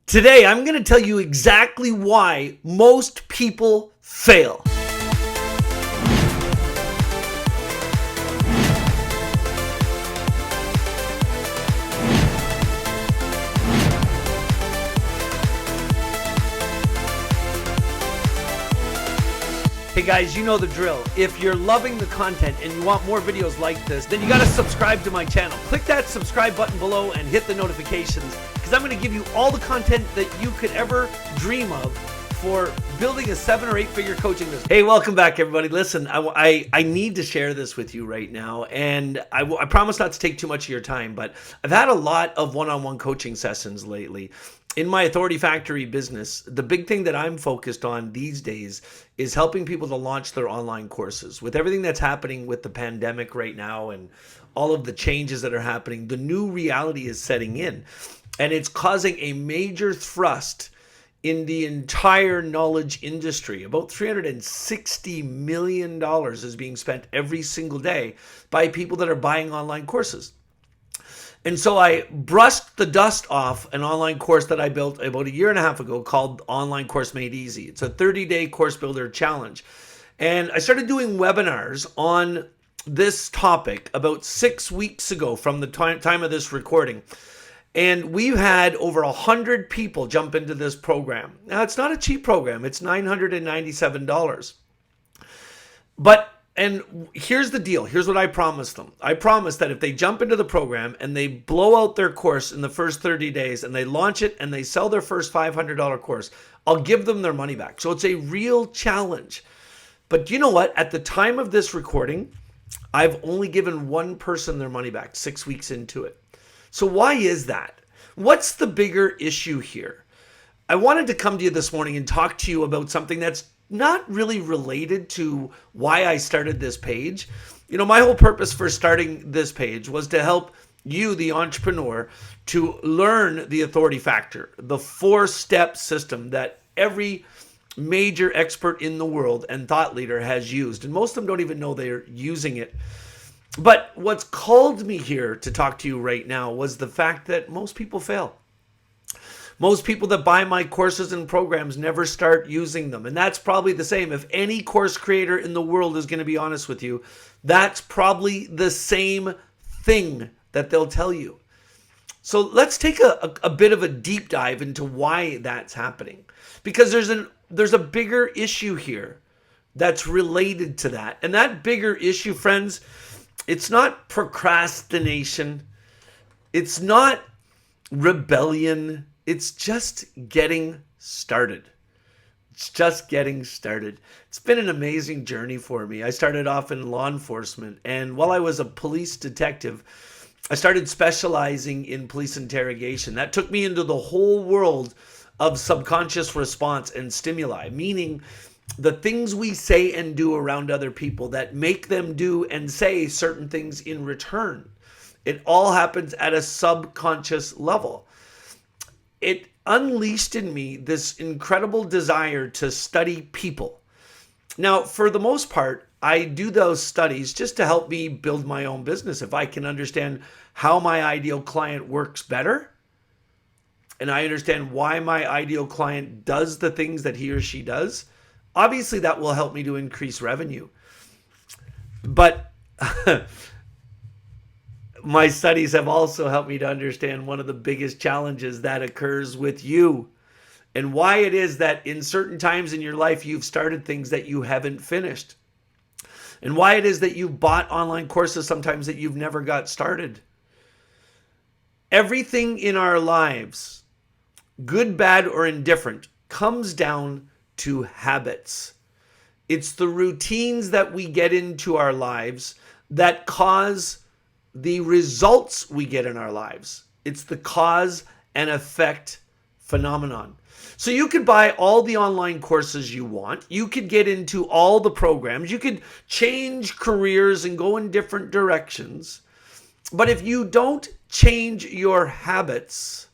Today, I'm going to tell you exactly why most people fail. Hey guys, you know the drill. If you're loving the content and you want more videos like this, then you got to subscribe to my channel. Click that subscribe button below and hit the notifications, because I'm going to give you all the content that you could ever dream of for building a 7 or 8 figure coaching business. Hey, welcome back everybody. Listen, I need to share this with you right now, and I promise not to take too much of your time, but I've had a lot of one-on-one coaching sessions lately. In my Authority Factory business, the big thing that I'm focused on these days is helping people to launch their online courses. With everything that's happening with the pandemic right now and all of the changes that are happening, the new reality is setting in, and it's causing a major thrust in the entire knowledge industry. About $360 million is being spent every single day by people that are buying online courses. And so I brushed the dust off an online course that I built about 1.5 years ago called Online Course Made Easy. It's a 30-day course builder challenge. And I started doing webinars on this topic about 6 weeks ago from the time of this recording. And we've had over 100 people jump into this program. Now, it's not a cheap program. It's $997. And here's the deal. Here's what I promised them. I promised that if they jump into the program and they blow out their course in the first 30 days and they launch it and they sell their first $500 course, I'll give them their money back. So it's a real challenge. But you know what? At the time of this recording, I've only given one person their money back 6 weeks into it. So why is that? What's the bigger issue here? I wanted to come to you this morning and talk to you about something that's not really related to why I started this page. You know, my whole purpose for starting this page was to help you, the entrepreneur, to learn the authority factor, the 4-step system that every major expert in the world and thought leader has used. And most of them don't even know they're using it. But what's called me here to talk to you right now was the fact that most people fail. Most people that buy my courses and programs never start using them. And that's probably the same. If any course creator in the world is going to be honest with you, that's probably the same thing that they'll tell you. So let's take a bit of a deep dive into why that's happening. Because there's a bigger issue here that's related to that. And that bigger issue, friends, it's not procrastination. It's not rebellion. It's just getting started. It's just getting started. It's been an amazing journey for me. I started off in law enforcement, and while I was a police detective, I started specializing in police interrogation. That took me into the whole world of subconscious response and stimuli, meaning the things we say and do around other people that make them do and say certain things in return. It all happens at a subconscious level. It unleashed in me this incredible desire to study people. Now, for the most part, I do those studies just to help me build my own business. If I can understand how my ideal client works better, and I understand why my ideal client does the things that he or she does, obviously that will help me to increase revenue. But my studies have also helped me to understand one of the biggest challenges that occurs with you, and why it is that in certain times in your life you've started things that you haven't finished, and why it is that you bought online courses sometimes that you've never got started. Everything in our lives, good, bad, or indifferent, comes down to habits. It's the routines that we get into our lives that cause the results we get in our lives. It's the cause and effect phenomenon. So you could buy all the online courses you want. You could get into all the programs. You could change careers and go in different directions. But if you don't change your habits,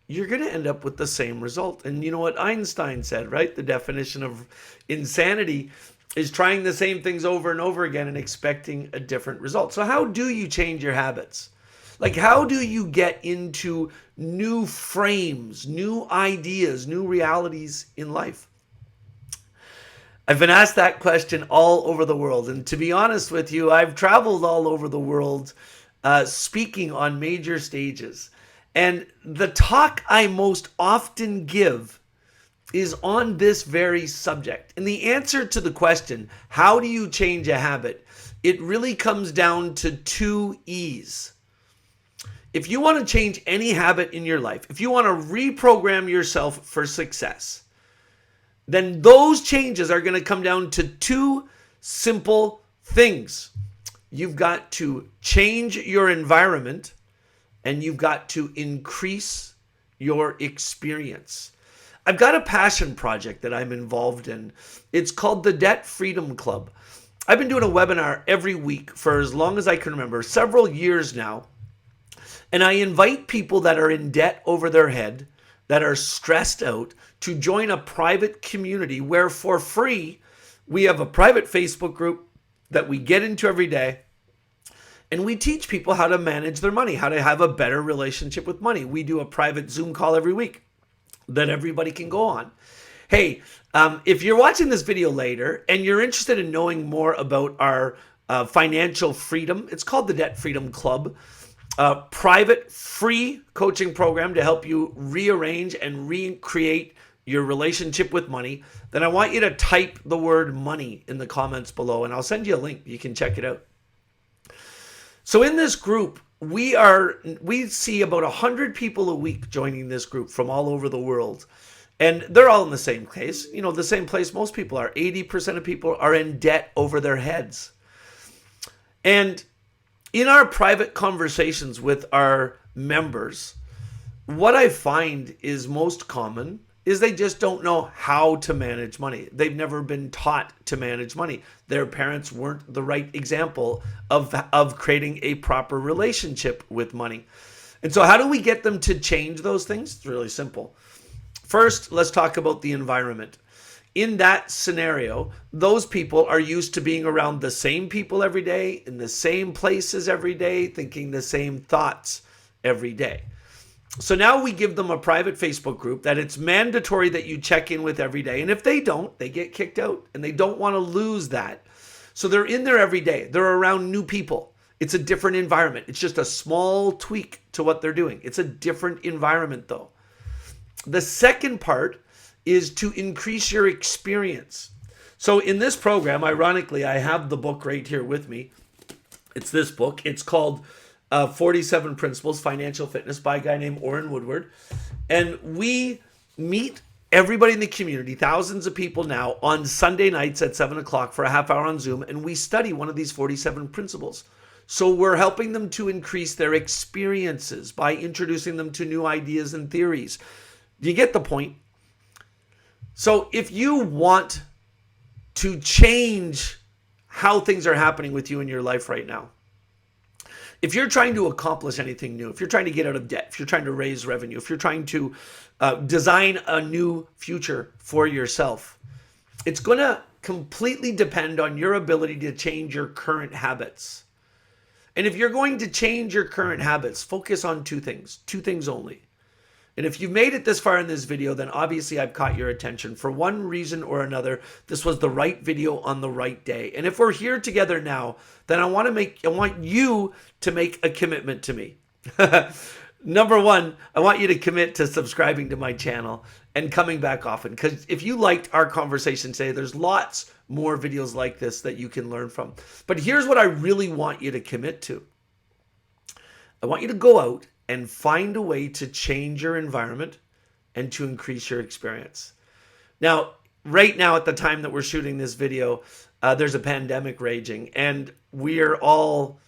you're going to end up with the same result. And you know what Einstein said, right? The definition of insanity is trying the same things over and over again and expecting a different result. So how do you change your habits? Like, how do you get into new frames, new ideas, new realities in life? I've been asked that question all over the world. And to be honest with you, I've traveled all over the world speaking on major stages. And the talk I most often give is on this very subject. And the answer to the question, how do you change a habit? It really comes down to 2 E's. If you want to change any habit in your life, if you want to reprogram yourself for success, then those changes are going to come down to 2 simple things. You've got to change your environment and you've got to increase your experience. I've got a passion project that I'm involved in. It's called the Debt Freedom Club. I've been doing a webinar every week for as long as I can remember, several years now. And I invite people that are in debt over their head, that are stressed out, to join a private community where for free, we have a private Facebook group that we get into every day. And we teach people how to manage their money, how to have a better relationship with money. We do a private Zoom call every week that everybody can go on. Hey, if you're watching this video later and you're interested in knowing more about our financial freedom, it's called the Debt Freedom Club. Private free coaching program to help you rearrange and recreate your relationship with money, then I want you to type the word money in the comments below and I'll send you a link. You can check it out. So in this group, we see about 100 people a week joining this group from all over the world. And they're all in the same place, the same place most people are. 80% of people are in debt over their heads. And in our private conversations with our members, what I find is most common is they just don't know how to manage money. They've never been taught to manage money. Their parents weren't the right example of creating a proper relationship with money. And so how do we get them to change those things? It's really simple. First, let's talk about the environment. In that scenario, those people are used to being around the same people every day, in the same places every day, thinking the same thoughts every day. So now we give them a private Facebook group that it's mandatory that you check in with every day. And if they don't, they get kicked out and they don't want to lose that. So they're in there every day. They're around new people. It's a different environment. It's just a small tweak to what they're doing. It's a different environment though. The second part is to increase your experience. So in this program, ironically, I have the book right here with me. It's this book. It's called 47 Principles Financial Fitness by a guy named Orrin Woodward. And we meet everybody in the community, thousands of people now, on Sunday nights at 7 o'clock for a half hour on Zoom. And we study one of these 47 principles. So we're helping them to increase their experiences by introducing them to new ideas and theories. Do you get the point? So if you want to change how things are happening with you in your life right now, if you're trying to accomplish anything new, if you're trying to get out of debt, if you're trying to raise revenue, if you're trying to design a new future for yourself, it's going to completely depend on your ability to change your current habits. And if you're going to change your current habits, focus on 2 things only. And if you've made it this far in this video, then obviously I've caught your attention. For one reason or another, this was the right video on the right day. And if we're here together now, then I want you to make a commitment to me. Number 1, I want you to commit to subscribing to my channel and coming back often. Because if you liked our conversation today, there's lots more videos like this that you can learn from. But here's what I really want you to commit to. I want you to go out and find a way to change your environment and to increase your experience. Now, right now at the time that we're shooting this video, there's a pandemic raging and we're all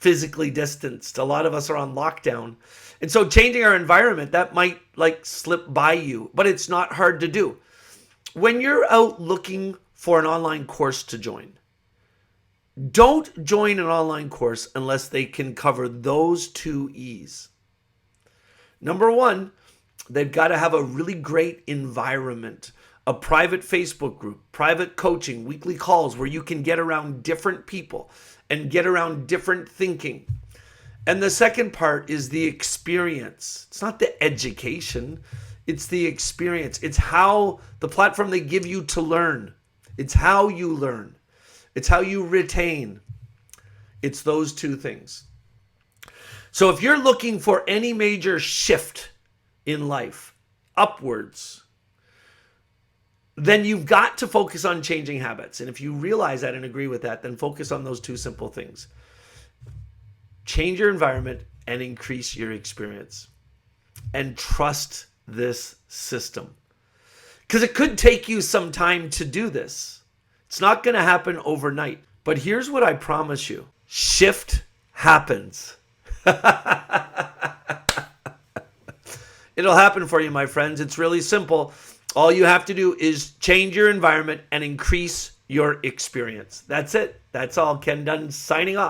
physically distanced. A lot of us are on lockdown. And so changing our environment, that might slip by you, but it's not hard to do. When you're out looking for an online course to join, don't join an online course unless they can cover those 2 E's. Number 1, they've got to have a really great environment, a private Facebook group, private coaching, weekly calls where you can get around different people and get around different thinking. And the second part is the experience. It's not the education. It's the experience. It's how the platform they give you to learn. It's how you learn. It's how you retain. It's those two things. So if you're looking for any major shift in life, upwards, then you've got to focus on changing habits. And if you realize that and agree with that, then focus on those two simple things. Change your environment and increase your experience. And trust this system. Because it could take you some time to do this. It's not going to happen overnight. But here's what I promise you. Shift happens. It'll happen for you, my friends. It's really simple. All you have to do is change your environment and increase your experience. That's it. That's all. Ken Dunn signing off.